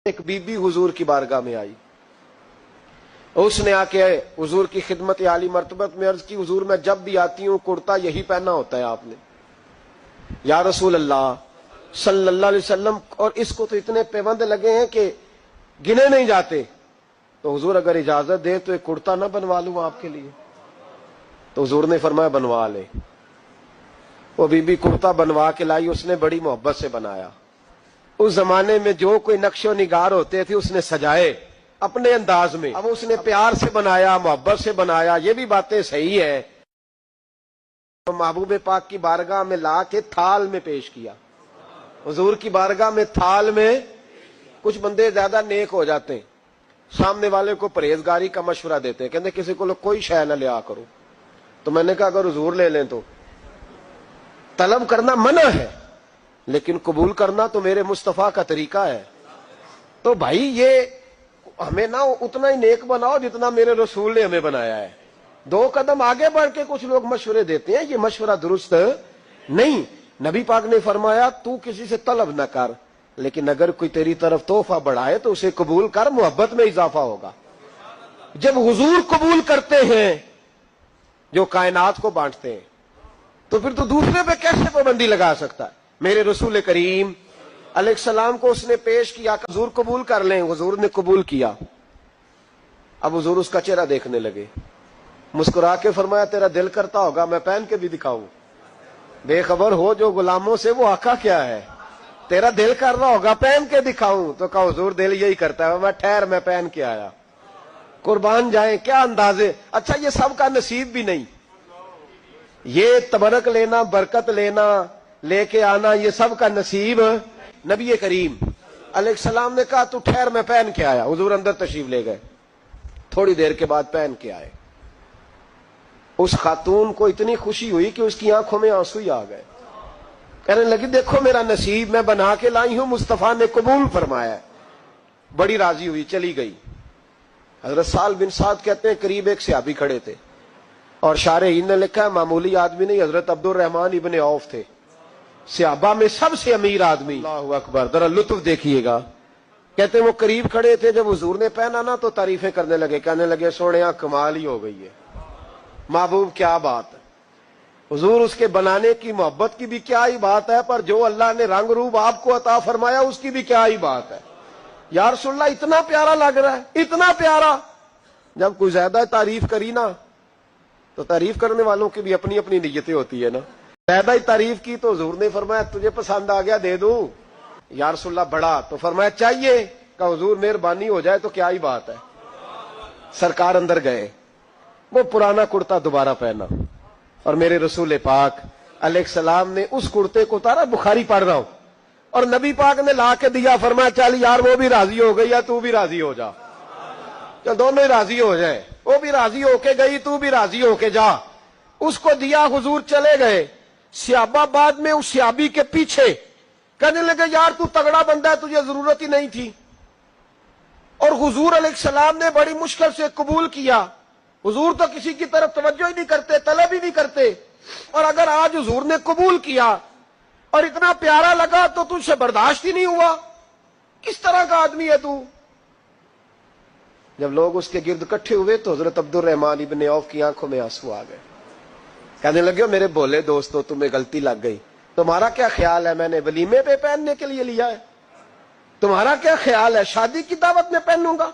ایک बीबी हुजूर की बारगाह में आई, उसने आके हुजूर की खिदमत आली मर्तबत में अर्ज की, हुजूर मैं जब भी आती हूँ कुर्ता यही पहना होता है आपने, या रसूल अल्लाह सल्लल्लाहु अलैहि वसल्लम, और इसको तो इतने पैबंद लगे हैं कि गिने नहीं जाते, तो हुजूर अगर इजाजत दे तो एक कुर्ता ना बनवा लूं आपके लिए। तो हुजूर ने फरमाया बनवा ले। वो बीबी कुर्ता बनवा के लाई, उसने बड़ी मोहब्बत से बनाया। उस जमाने में जो कोई नक्शो निगार होते थे उसने सजाए अपने अंदाज में, अब उसने प्यार से बनाया, मोहब्बत से बनाया, ये भी बातें सही है। तो महबूब पाक की बारगाह में ला के थाल में पेश किया। हुजूर की बारगाह में थाल में, कुछ बंदे ज्यादा नेक हो जाते हैं, सामने वाले को परहेजगारी का मशवरा देते हैं, कहते किसी को कोई शय न लिया करो। तो मैंने कहा अगर हुजूर ले लें तो तलब करना मना है, लेकिन कबूल करना तो मेरे मुस्तफा का तरीका है। तो भाई ये हमें ना उतना ही नेक बनाओ जितना मेरे रसूल ने हमें बनाया है। दो कदम आगे बढ़ के कुछ लोग मशवरे देते हैं, ये मशवरा दुरुस्त नहीं। नबी पाक ने फरमाया तू किसी से तलब न कर, लेकिन अगर कोई तेरी तरफ तोहफा बढ़ाए तो उसे कबूल कर, मोहब्बत में इजाफा होगा। जब हुजूर कबूल करते हैं जो कायनात को बांटते हैं, तो फिर तो दूसरे पे कैसे पाबंदी लगा सकता है। मेरे रसूल करीम अलैहिस्सलाम को उसने पेश किया, हुजूर कबूल कर लें। हुजूर ने कबूल किया। अब हुजूर उसका चेहरा देखने लगे, मुस्कुरा के फरमाया तेरा दिल करता होगा मैं पहन के भी दिखाऊं। बेखबर हो जो गुलामों से वो आका क्या है, तेरा दिल कर रहा होगा पहन के दिखाऊं। तो कहा हुजूर दिल यही करता है, मैं ठहर मैं पहन के आया। कुर्बान जाए, क्या अंदाजे। अच्छा ये सबका नसीब भी नहीं, ये तबरक लेना, बरकत लेना, लेके आना, ये सब का नसीब। नबी करीम अलैहिस्सलाम ने कहा तू ठहर मैं पहन के आया। हुजूर अंदर तशरीफ ले गए, थोड़ी देर के बाद पहन के आए। उस खातून को इतनी खुशी हुई कि उसकी आंखों में आंसू ही आ गए। कहने लगी देखो मेरा नसीब, मैं बना के लाई हूं, मुस्तफा ने कबूल फरमाया। बड़ी राजी हुई, चली गई। हजरत साल बिन साद कहते हैं करीब एक सहाबी खड़े थे, और शारहीन ने लिखा है मामूली आदमी नहीं, हजरत अब्दुल रहमान इब्ने औफ थे, सहाबा में सबसे अमीर आदमी। अल्लाहु अकबर, जरा लुत्फ देखिएगा। कहते वो करीब खड़े थे, जब हुजूर ने पहना ना तो तारीफें करने लगे, कहने लगे सोने कमाल ही हो गई है, महबूब क्या बात है। हुजूर उसके बनाने की मोहब्बत की भी क्या ही बात है, पर जो अल्लाह ने रंग रूप आपको अता फरमाया उसकी भी क्या ही बात है। या रसूलल्लाह इतना प्यारा लग रहा है, इतना प्यारा। जब कोई ज्यादा तारीफ करी ना तो तारीफ करने वालों की भी अपनी अपनी नीयतें होती है ना। ज्यादा ही तारीफ की तो हुजूर ने फरमाया तुझे पसंद आ गया दे दूं। या रसूलल्लाह बड़ा, तो फरमाया चाहिए, का हुजूर मेहरबानी हो जाए तो क्या ही बात है। सरकार अंदर गए, वो पुराना कुर्ता दोबारा पहना, और मेरे रसूल पाक अलैहिस्सलाम ने उस कुर्ते को उतारा। बुखारी पढ़ रहा हूं, और नबी पाक ने ला के दिया, फरमाया चल यार वो भी राजी हो गई है, तू भी राजी हो जा, चल दोनों ही राजी हो जाए। वो भी राजी होके गई, तू भी राजी होके जा। उसको दिया, हुजूर चले गए। सहाबा बाद में उस सहाबी के पीछे कहने लगे यार तू तगड़ा बंदा है, तुझे जरूरत ही नहीं थी। और हुजूर अलैहिस्सलाम ने बड़ी मुश्किल से कबूल किया। हुजूर तो किसी की तरफ तवज्जो ही नहीं करते, तलब ही नहीं करते, और अगर आज हुजूर ने कबूल किया और इतना प्यारा लगा तो तुझसे बर्दाश्त ही नहीं हुआ। किस तरह का आदमी है तू। जब लोग उसके गिर्द इकट्ठे हुए तो हजरत अब्दुल रहमान इब्ने औफ की आंखों में आंसू आ गए। कहने लगे मेरे भोले दोस्तों तुम्हें गलती लग गई, तुम्हारा क्या ख्याल है मैंने वलीमे पे पहनने के लिए लिया है, तुम्हारा क्या ख्याल है शादी की दावत में पहनूंगा,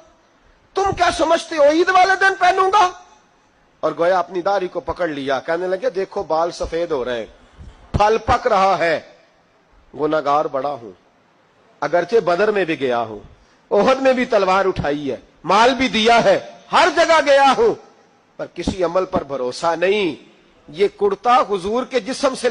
तुम क्या समझते हो ईद वाले दिन पहनूंगा। और गोया अपनी दाढ़ी को पकड़ लिया। कहने लगे देखो बाल सफेद हो रहे हैं, फल पक रहा है, गुनाहगार बड़ा हूं, अगरचे बदर में भी गया हूं, ओहद में भी तलवार उठाई है, माल भी दिया है, हर जगह गया हूं, पर किसी अमल पर भरोसा नहीं। ये कुर्ता हुजूर के जिस्म से